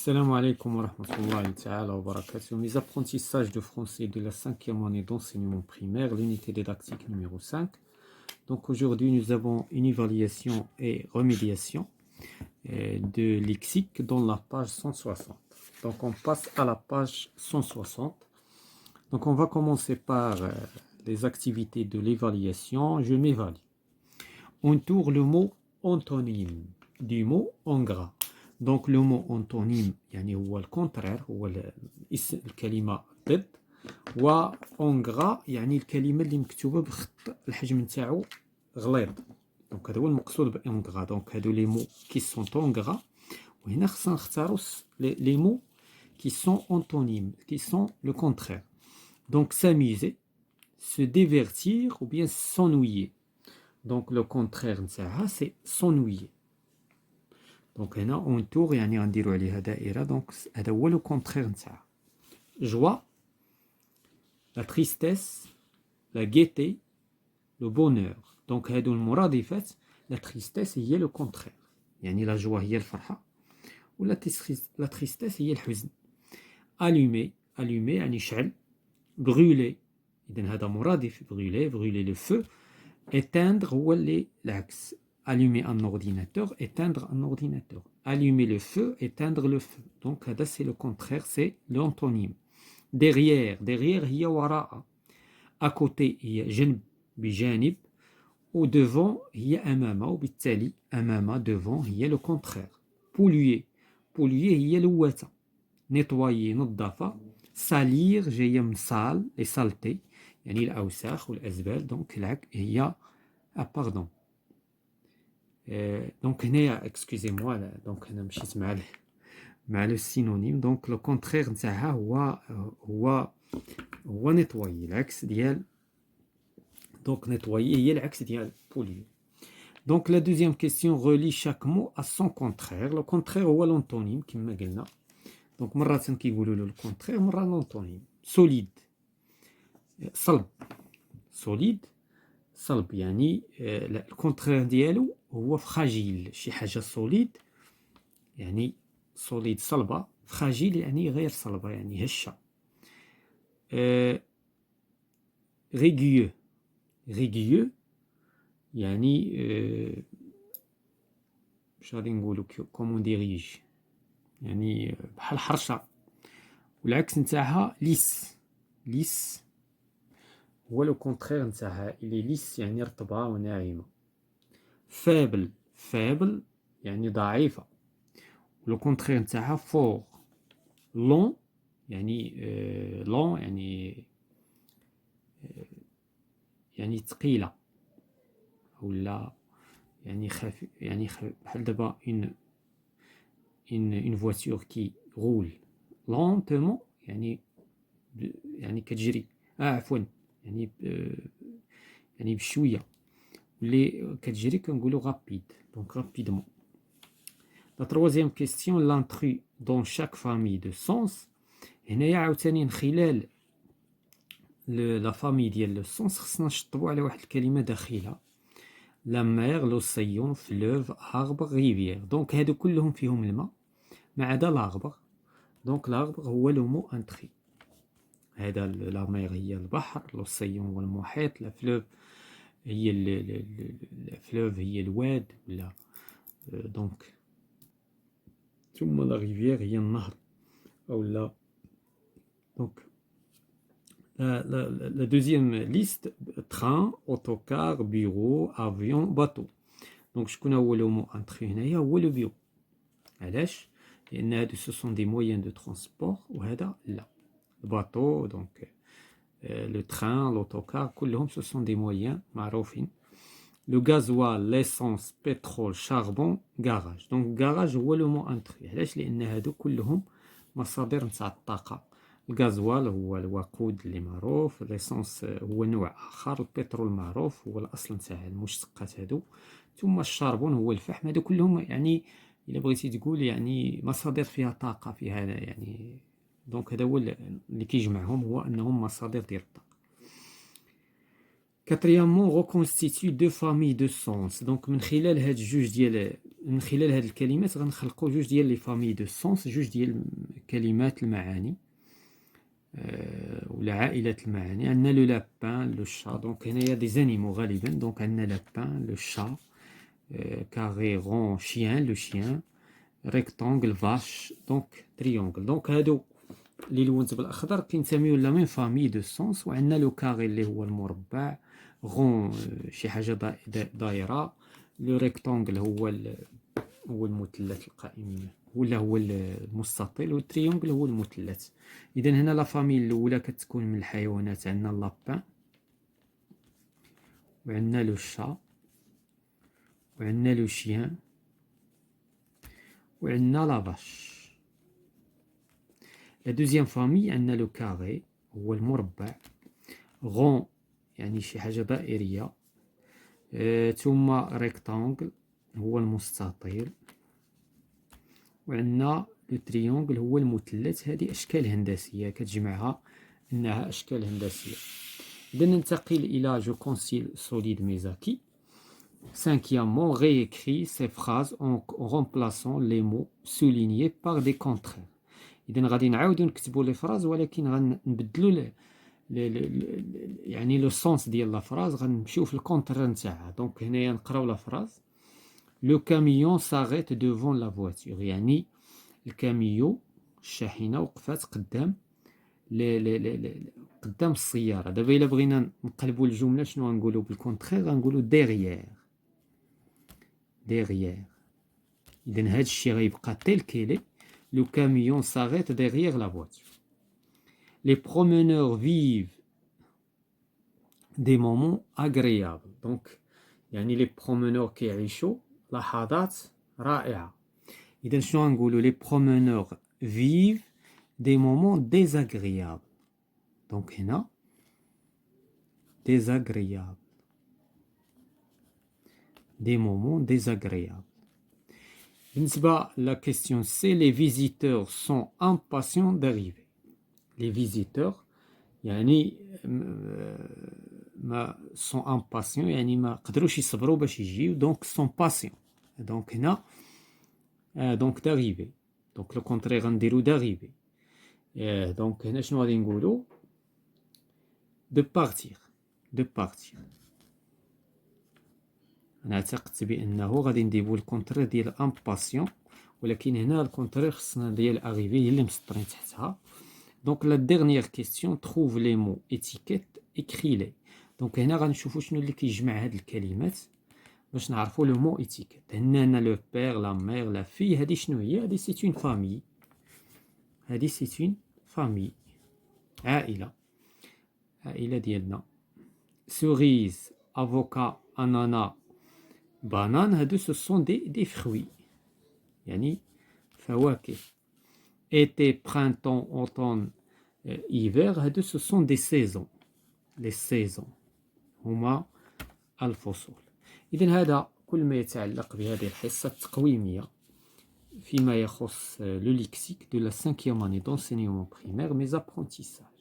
Salam alaikum wa rahmatullahi ta'ala wa barakatuh. Mes apprentissages de français de la cinquième année d'enseignement primaire, l'unité didactique numéro 5. Donc aujourd'hui, nous avons une évaluation et remédiation de lexique dans la page 160. Donc on passe à la page 160. Donc on va commencer par les activités de l'évaluation. Je m'évalue. On tourne le mot antonyme du mot en gras. Donc le mot antonyme يعني هو الكونترير هو الكلمة ضد وان غرا يعني الكلمة اللي مكتوبة بخط الحجم نتاعو غليظ. دونك هذا هو المقصود بان غرا. دونك هادو لي مو كي سون اون غرا وهنا خصنا نختارو لي مو qui sont antonymes, qui sont le contraire. Donc s'amuser, se divertir ou bien s'ennuyer. Donc le contraire c'est s'ennuyer. Donc هنا اون تور يعني غنديرو عليها دائرة. دونك هذا هو لو كونترير نتاعها. جوا، لا تريستيس، لا غيتي، لو بونور. دونك هادو المرادفات. لا تريستيس هي لو كونترير يعني لا جوا هي الفرحة ولا لا تريستيس هي الحزن. الومي، الومي يعني شعل. بغولي إذن هذا مرادف بغولي، بغولي لو فو. éteindre هو اللي العكس. allumer un ordinateur, éteindre un ordinateur. Allumer le feu, éteindre le feu. Donc, ça, c'est le contraire, c'est l'antonyme. Derrière, derrière, il y a wara'a. À côté, il y a جنب بجانب. Au devant, il y a amama. وبالتالي, amama, devant, il y a le contraire. Polluer, polluer, il y a le wata. Nettoyer, نظافة. Salir, جاية من sale, les saletés. يعني الأوساخ والأزبال. Donc, là, il y a, ah, pardon. Donc هنا excusez-moi donc انا مشيت مع لو سينونيم. دونك لو كونترير نتاعها هو نيتوايي العكس ديال. دونك نيتوايي هي العكس ديال بوليو. دونك لا دوزيام كيسيون ريلي شاك مو ا سون كونترير. لو كونترير هو لونتونيم كما قلنا. دونك مرات كيقولوا له الكونترير مره لونتونيم. سوليد صلب. سوليد صلب يعني الكونترير ديالو هو فراجيل. شي حاجه سوليد يعني سوليد صلبه. فراجيل يعني غير صلبه يعني هشه. ريغيو، ريغيو يعني واش غادي نقولو كومون ديريج يعني بحال حرشه. والعكس نتاعها ليس. ليس هو لو كونترير نتاعها. إلي ليس يعني رطبه وناعمه. فابل، فابل يعني ضعيفه. لو كونترير نتاعها فور. لون يعني لون يعني ثقيله ولا يعني خفيف يعني بحال دابا une voiture qui roule lentement يعني كتجري عفوا يعني بشويه. اللي كتجري كنقولوا رابيد. دونك رابيدمون. La troisième question, l'intrus dans chaque famille de sens. هنايا عاوتاني من خلال لا فامي ديال لو سونس خصنا نشطبوا على واحد الكلمه داخلها. لا مير، لوسيون، فلوف، اربر، ريفيير. دونك هادو كلهم فيهم الماء ما عدا لاربر. دونك لاربر هو لو مو انتري. هذا لا مير هي البحر، لوسيون هو المحيط، لا فلوف هي الفلوف هي الواد ولا دونك. ثم لا ريفيير هي النهر او لا. دونك la deuxième liste, train, autocar, bureau, avion, bateau. Donc شكون هو لو مو انتري هنايا هو لو بيرو. علاش؟ لان هادو سو سون دي مويان دو ترونسبور وهذا لا. الباطو دونك لو تران، لوتوكار كلهم سو سون دي مويان معروفين. لو غازوال، ليسونس، بترول، شاربون، غاراج. دونك غاراج هو لو مو انتري. علاش؟ لان هادو كلهم مصادر نتاع الطاقه. الغازوال هو الوقود اللي معروف. ليسونس هو نوع اخر. البترول معروف هو الاصل نتاع المشتقات هادو. ثم الشاربون هو الفحم. هادو كلهم يعني الا بغيتي تقول يعني مصادر فيها طاقه فيها يعني. دونك هذا هو اللي كيجمعهم هو انهم مصادر ديال الطاقه. Quatrièmement, reconstitue deux familles de sens. Donc, من خلال هاد الكلمات غنخلقوا جوج ديال لي familles de sens, جوج ديال كلمات المعاني ولا عائلة المعاني. عندنا لو لابان لو شا. دونك هنايا دي زانيمو غالبا. دونك عندنا لابان لو شا, كاري رون شيان لو شيان, ريكتونغل فاش, دونك تريونغل. دونك هادو اللي لونت بالاخضر كينسميو لا ميم فامي دو سونس. وعندنا لو كاري اللي هو المربع, غون شي حاجه دايره, لو ريكتونغل هو المثلث القائم ولا هو المستطيل, والتريونغل هو المثلث. اذا هنا لا فامي الاولى كتكون من الحيوانات. عندنا لابان, وعندنا لو شا, وعندنا لو شيان, وعندنا لا باش. لا دوزيام فامي عندنا لو كاري هو المربع, غون يعني شي حاجه دائريه, ثم ريكتانغل هو المستطيل, وعندنا لو تريونغل هو المثلث. هذه اشكال هندسيه كتجمعها انها اشكال هندسيه. اذا ننتقل الى جو كونسيل سوليد ميزاكي. Cinquièmement, réécrit ces phrases en remplaçant les mots soulignés par des contraires. إذا غادي نعاودو نكتبو لي فراز, ولكن غنبدلو يعني لو سونس ديال لا فراز, غنمشيو في الكونتر نتاعها. دونك هنايا نقراو لا فراز. لو كاميون ساغيت دوفون لا فواتور, يعني الكاميو الشاحنه وقفات قدام قدام السياره. دابا الا بغينا نقلبوا الجمله شنو غنقولوا بالكونترير؟ غنقولوا ديغيير. اذا هاد الشيء غيبقى تيل كيلي. Le camion s'arrête derrière la voiture. Les promeneurs vivent des moments agréables. Donc, يعني les promeneurs كيعيشوا لحظات رائعة. إذا شنو غنقولوا؟ Les promeneurs vivent des moments désagréables. Donc هنا désagréables. Des moments désagréables. La question c'est les visiteurs sont impatients d'arriver. Les visiteurs يعني ما sont impatients, يعني ما قدروش يصبروا باش يجيو. donc sont patients. donc هنا donc d'arriver. donc le contraire غنديرو d'arriver. donc هنا شنو غادي نقولوا؟ de partir. de partir. أنا اعتقدت بأنه غادي نديرو الكونترير ديال امباسيون, ولكن هنا الكونترير خصنا ديال اغيفي هي اللي مسطرين تحتها. دونك لا ديرنيير كيسيون, تروف لي مو اتيكيت اكري لي. دونك هنا غنشوفوا شنو اللي كيجمع هاد الكلمات باش نعرفوا لو مو اتيكيت. هنا لو بير, لا مير, لا في. هادي شنو هي؟ هادي سي اون فامي. هادي سي اون فامي, عائله ديالنا. سوريز, افوكا, انانا, بانان, هادو سو سون دي فروي, يعني فواكه. été, printemps, automne, hiver, هادو سو سون دي سيزون. لي سيزون هما الفصول. إذا هذا كل ما يتعلق بهذه الحصة التقويمية فيما يخص لو ليكسيك de la 5e année d'enseignement primaire, mes apprentissages.